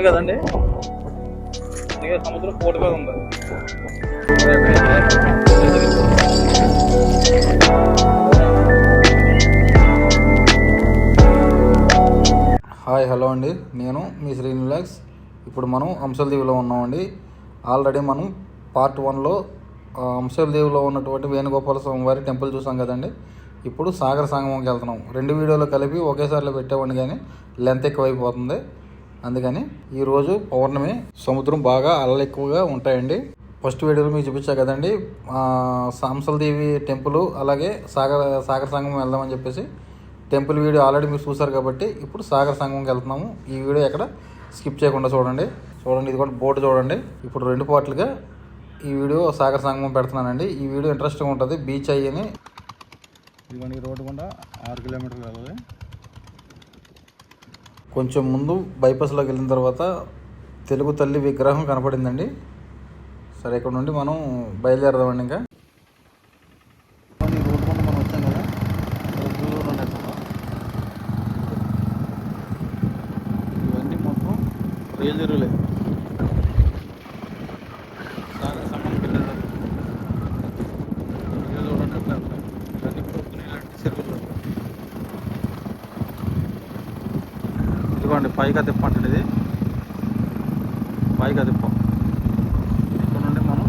పౌర్ణమి కదండి, అందుకే సముద్రం పోటు మీద ఉంది. హాయ్ హలో అండి, నేను మీ శ్రీనివాస్. ఇప్పుడు మనం అంశలదీవిలో ఉన్నామండి. ఆల్రెడీ మనం పార్ట్ 1లో అంశలదీవిలో ఉన్నటువంటి వేణుగోపాల స్వామి వారి టెంపుల్ చూసాం కదండి. ఇప్పుడు సాగర సంగమంకి వెళ్తున్నాం. 2 వీడియోలు కలిపి ఒకేసారిలో పెట్టామండి, కానీ లెంత్ ఎక్కువైపోతుంది. అందుకని ఈరోజు పౌర్ణమి, సముద్రం బాగా అలలు ఎక్కువగా ఉంటాయండి. ఫస్ట్ వీడియోలో మీకు చూపించా కదండి, అంశలదేవి టెంపుల్ అలాగే సాగర సంగమం వెళ్దామని చెప్పేసి. టెంపుల్ వీడియో ఆల్రెడీ మీరు చూసారు కాబట్టి ఇప్పుడు సాగర సంగమంకి వెళ్తున్నాము. ఈ వీడియో ఎక్కడ స్కిప్ చేయకుండా చూడండి. ఇది కూడా బోర్డు చూడండి. ఇప్పుడు 2 పార్ట్లుగా ఈ వీడియో సాగర సంగమం పెడుతున్నానండి. ఈ వీడియో ఇంట్రెస్టింగ్ ఉంటుంది. బీచ్ అయ్యని ఇదిగోండి, రోడ్డు గుండా 6 కిలోమీటర్లు వెళ్ళాలి. కొంచెం ముందు బైపాస్లోకి వెళ్ళిన తర్వాత తెలుగు తల్లి విగ్రహం కనపడిందండి. సరే, ఇక్కడ నుండి మనం బయలుదేరదామండి. ఇంకా రోడ్డు గుండా మనం వచ్చాం కదా, ఇవన్నీ మొత్తం రియల్ సాగర సంగమం వెళ్ళారు. ఇదిగోండి, పైగా తిప్ప అంటే ఇది పైగా తిప్ప. ఇక్కడ నుండి మనం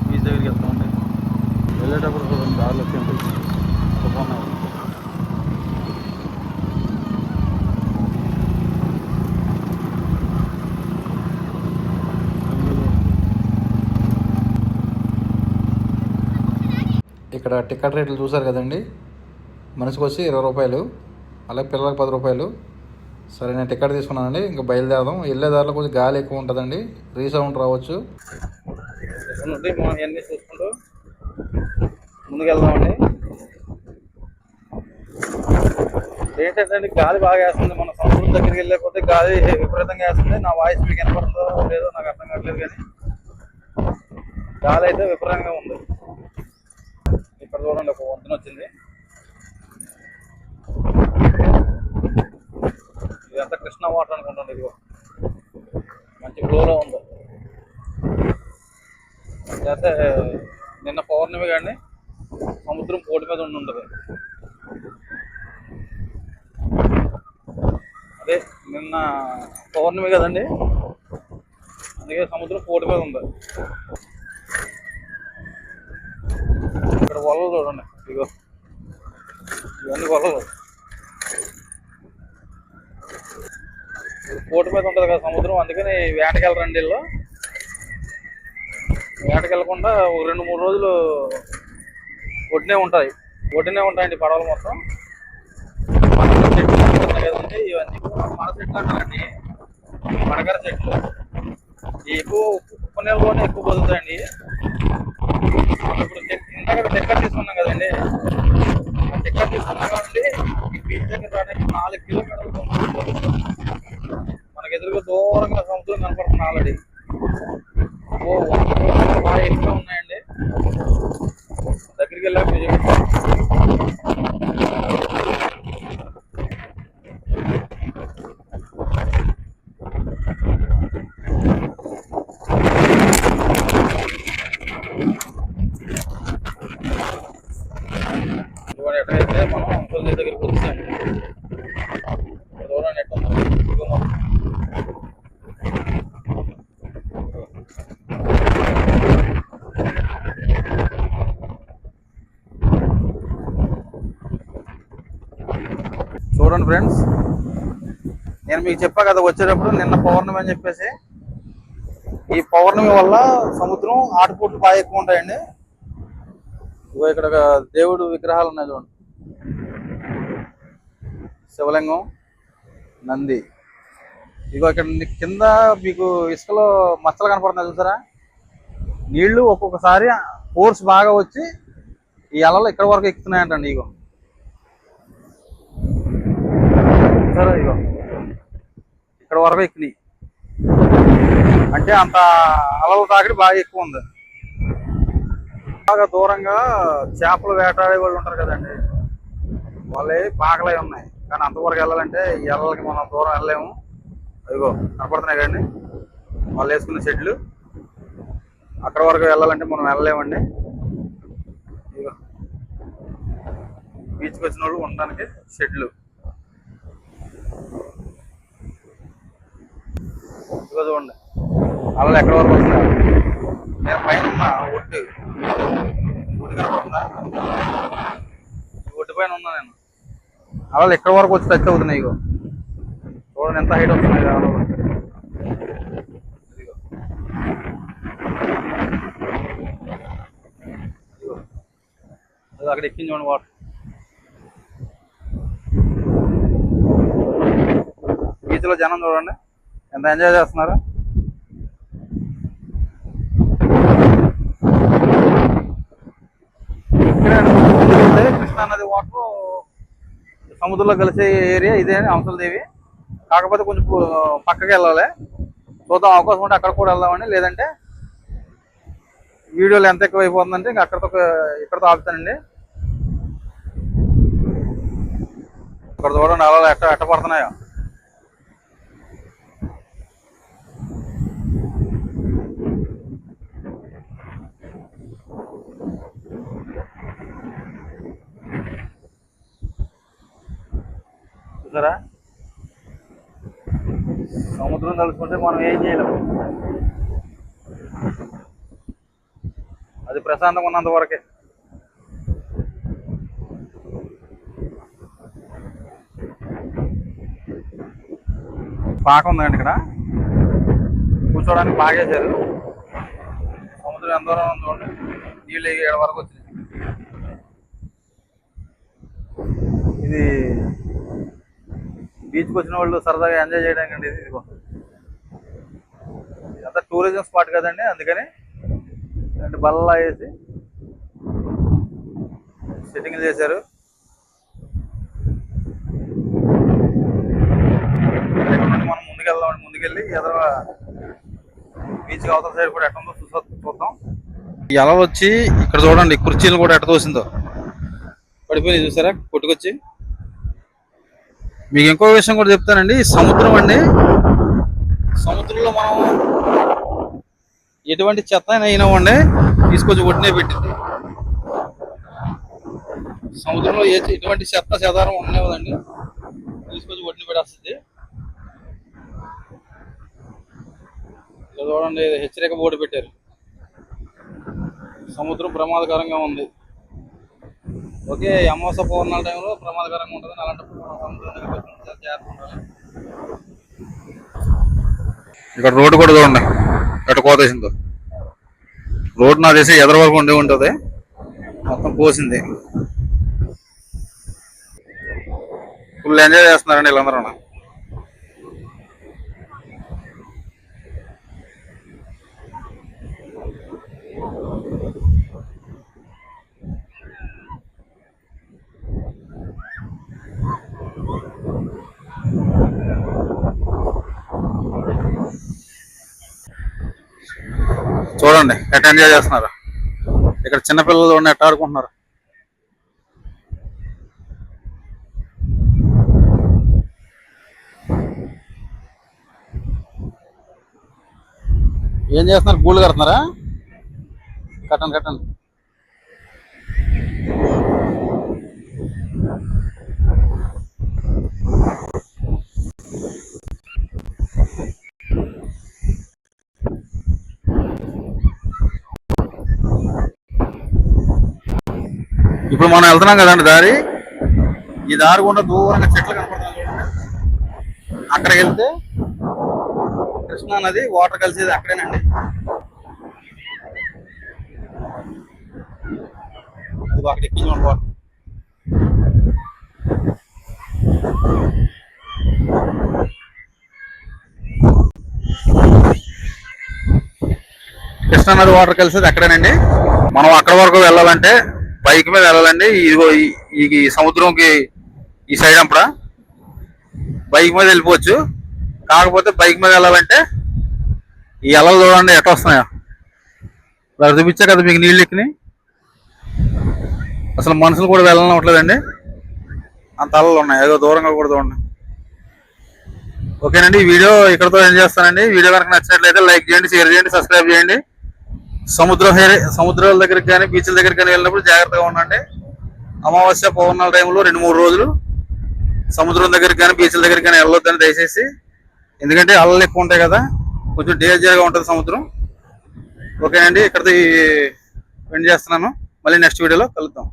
బీచ్ దగ్గరికి వెళ్తామండి. వెళ్ళేటప్పుడు చూడండి, దారిలో టెంపుల్ బాగున్నాయి. ఇక్కడ టికెట్ రేట్లు చూసారు కదండి. మనిషికి వచ్చి 20 రూపాయలు, అలాగే పిల్లలకు 10 రూపాయలు. సరే, నేను టికెట్ తీసుకున్నానండి. ఇంకా బయలుదేరదాం. వెళ్ళే దారిలో కొంచెం గాలి ఎక్కువ ఉంటుందండి, రీసౌండ్ రావచ్చు. మనం ఇవన్నీ చూసుకుంటూ ముందుకు వెళ్దామండి. ఏంటంటే గాలి బాగా వేస్తుంది. మన సముద్రం దగ్గరికి వెళ్ళకపోతే గాలి విపరీతంగా వేస్తుంది. నా వాయిస్ మీకు వినపడుతుందో లేదో నాకు అర్థం కావట్లేదు, కానీ గాలి అయితే విపరీతంగా ఉంది. ఇక్కడ చూడండి, ఒక వంతెన వచ్చింది. ఇదంతా కృష్ణా వాటర్ అనుకుంటుంది. ఇదిగో మంచి ఫ్లోలో ఉంది. అయితే నిన్న పౌర్ణమి కానీ సముద్రం పోటు మీద ఉంటుంది. అదే నిన్న పౌర్ణమి కదండి, అందుకే సముద్రం పోటు మీద ఉంది. ఇక్కడ వలలు చూడండి, ఇదిగో ఇవన్నీ వలలు. పోటు మీద ఉంటుంది కదా సముద్రం, అందుకని వేటకెళ్ళరండి. వీళ్ళు వేటకెళ్ళకుండా 2-3 రోజులు ఒడ్డునే ఉంటాయండి పడవలు మొత్తం. మన చెట్లు కదండి, ఇవన్నీ మన చెట్లు అంటారండి, మడకర చెట్లు. ఎక్కువ ఉప్పు నీళ్ళలోనే ఎక్కువ బతుకుతాయండి. ఇప్పుడు ఇందాక టికెట్ తీసుకున్నాం కదండి, ఆ టికెట్ తీసుకున్నాం కాబట్టి ఈ బీచ్ దగ్గర రావడానికి 4 కిలోమీటర్లు. మనకు ఎదురుగా దూరంగా సముద్రం కనపడుతుంది ఆల్రెడీ. బాగా ఎక్కువ ఉన్నాయండి. దగ్గరికి వెళ్ళాక ఎక్కడైతే మనం అంకుల్ దగ్గరికి వచ్చాము. దూరం ఎట్టు చూడండి ఫ్రెండ్స్, నేను మీకు చెప్పా కదా వచ్చేటప్పుడు నిన్న పౌర్ణమి అని చెప్పేసి. ఈ పౌర్ణమి వల్ల సముద్రం ఆటుపోట్లు బాగా ఎక్కువ ఉంటాయండి. ఇగో ఇక్కడ దేవుడు విగ్రహాలు ఉన్నాయి చూడండి, శివలింగం, నంది. ఇగో ఇక్కడ కింద మీకు ఇసుకలో మచ్చలు కనపడుతున్నాయి చూసారా. నీళ్లు ఒక్కొక్కసారి ఫోర్స్ బాగా వచ్చి ఈ అలలు ఇక్కడ వరకు ఎక్కుతున్నాయంటండి. ఇగో సరే, ఇగో ఇక్కడ వరకు ఎక్కినాయి అంటే అంత అలల తాకిడి బాగా ఎక్కువ ఉంది. బాగా దూరంగా చేపలు వేటాడే వాళ్ళు ఉంటారు కదండి, వాళ్ళే పాకలై ఉన్నాయి. కానీ అంతవరకు వెళ్ళాలంటే ఈ అలలకి మనం దూరం వెళ్ళలేము. అదిగో కనపడుతున్నాయి కదండి వాళ్ళు వేసుకున్న షెడ్లు. అక్కడ వరకు వెళ్ళాలంటే మనం వెళ్ళలేమండి. ఇదిగో బీచ్కి వచ్చిన వాళ్ళు ఉండడానికి షెడ్లు. ఇదిగో చూడండి అలా ఎక్కడ వరకు వస్తున్నారు. నేను పైన ఉన్నా ఒడ్డు కనపడుతుందా, ఒడ్డు పైన ఉన్నా నేను. అలా ఎక్కడ వరకు వచ్చి టచ్ అవుతున్నాయి. ఇగో చూడండి ఎంత హైట్ వస్తున్నాయి అలా. అక్కడ ఎక్కింది చూడండి వాటర్. బీచ్ లో జనం చూడండి ఎంత ఎంజాయ్ చేస్తున్నారు. కృష్ణా నది వాటర్ సముద్రంలో కలిసే ఏరియా ఇదే అంశలదేవి. కాకపోతే కొంచెం పక్కకి వెళ్ళాలి. చూద్దాం అవకాశం ఉంటే అక్కడ కూడా వెళ్దామండి. లేదంటే వీడియోలు ఎంత ఎక్కువ అయిపోతుందంటే ఇంకా ఇక్కడతో ఆపుతానండి. ఇక్కడ చూడండి అలా ఎట్ట పడుతున్నాయో. చూసారా సముద్రం తలుచుకుంటే మనం ఏం చేయలేము. అది ప్రశాంతంగా ఉన్నంత వరకే. పాక ఉందండి ఇక్కడ కూర్చోడానికి బాగేశారు. సముద్రం ఎంత దూరం ఉందో చూడండి. నీళ్ళు ఏడు వరకు వచ్చింది. ఇది బీచ్కి వచ్చిన వాళ్ళు సరదాగా ఎంజాయ్ చేయడానికి అండి. ఇదిగో ఇదంతా టూరిజం స్పాట్ కదండి. అందుకని రెండు బల్ల వేసి సెట్టింగ్ చేశారు. మనం ముందుకెళ్ళి ఎదురు బీచ్ అవతల సైడ్ కూడా ఎట్లా ఉందో చూద్దాం. ఈ అలలు వచ్చి ఇక్కడ చూడండి కుర్చీలు కూడా ఎట్ట తోసిందో పడిపోయినాయి. చూసారా కొట్టుకొచ్చి. మీకు ఇంకో విషయం కూడా చెప్తానండి. సముద్రం అండి, సముద్రంలో మనం ఎటువంటి చెత్త అయినామండి తీసుకొచ్చి ఒడ్డునే పెట్టింది. సముద్రంలో ఎటువంటి చెత్త చెదారం ఉండలేదండి, తీసుకొచ్చి ఒడ్డుని పెట్టేస్తుంది. చూడండి హెచ్చరిక బోర్డు పెట్టారు. సముద్రం ప్రమాదకరంగా ఉంది. ఓకే అమావాస్య పౌర్ణాల టైంలో ప్రమాదకరంగా ఉంటుంది. అలాంటప్పుడు మనం సముద్రం దగ్గర జాగ్రత్త ఉండాలి. ఇక్కడ రోడ్డు కూడా చూడండి ఎట్ట కోతేసిందో. రోడ్డు నా చేసి ఎదర వరకు ఉండి ఉంటుంది, మొత్తం కోసింది. ఫుల్ ఎంజాయ్ చేస్తున్నారండి వీళ్ళందరూ. చూడండి ఎట్లా ఎంజాయ్ చేస్తున్నారు. ఇక్కడ చిన్నపిల్లలు చూడండి ఎట్లా ఆడుకుంటున్నారు. ఏం చేస్తున్నారు? గూళ్ళు కడుతున్నారా? కట్టండి. ఇప్పుడు మనం వెళ్తున్నాం కదండి దారి. ఈ దారి గుండా దూరంగా చెట్లు కనపడుతున్నాయి. అక్కడికి వెళ్తే కృష్ణా నది వాటర్ కలిసేది అక్కడేనండి. అది అక్కడ ఎక్కించి వాటర్. కృష్ణా నది వాటర్ కలిసేది అక్కడేనండి. మనం అక్కడ వరకు వెళ్ళాలంటే బైక్ మీద వెళ్ళాలండి. ఇదిగో ఈ సముద్రంకి ఈ సైడ్ అప్పుడ బైక్ మీద వెళ్ళిపోవచ్చు. కాకపోతే బైక్ మీద వెళ్ళాలంటే ఈ అలలు చూడండి ఎట్లా వస్తున్నాయో. చూపించా కదా మీకు నీళ్ళు ఎక్కినాయి. అసలు మనుషులు కూడా వెళ్ళనట్లేదండి, అంత అలలు ఉన్నాయి. ఏదో దూరంగా కూడా చూడండి. ఓకేనండి, ఈ వీడియో ఇక్కడతో ఎండ్ చేస్తానండి. వీడియో కనుక నచ్చినట్లయితే లైక్ చేయండి, షేర్ చేయండి, సబ్స్క్రైబ్ చేయండి. సముద్రాల దగ్గరికి కానీ బీచ్ల దగ్గరికి కానీ వెళ్ళినప్పుడు జాగ్రత్తగా ఉండండి. అమావాస్య పౌర్ణాల టైంలో 2-3 రోజులు సముద్రం దగ్గరికి కానీ బీచ్ల దగ్గరికి కానీ వెళ్ళొద్దని దయచేసి. ఎందుకంటే అలలు ఎక్కువ ఉంటాయి కదా, కొంచెం డేంజర్గా ఉంటుంది సముద్రం. ఓకేనండి, ఇక్కడితో ఎండ్ చేస్తున్నాను. మళ్ళీ నెక్స్ట్ వీడియోలో కలుద్దాం.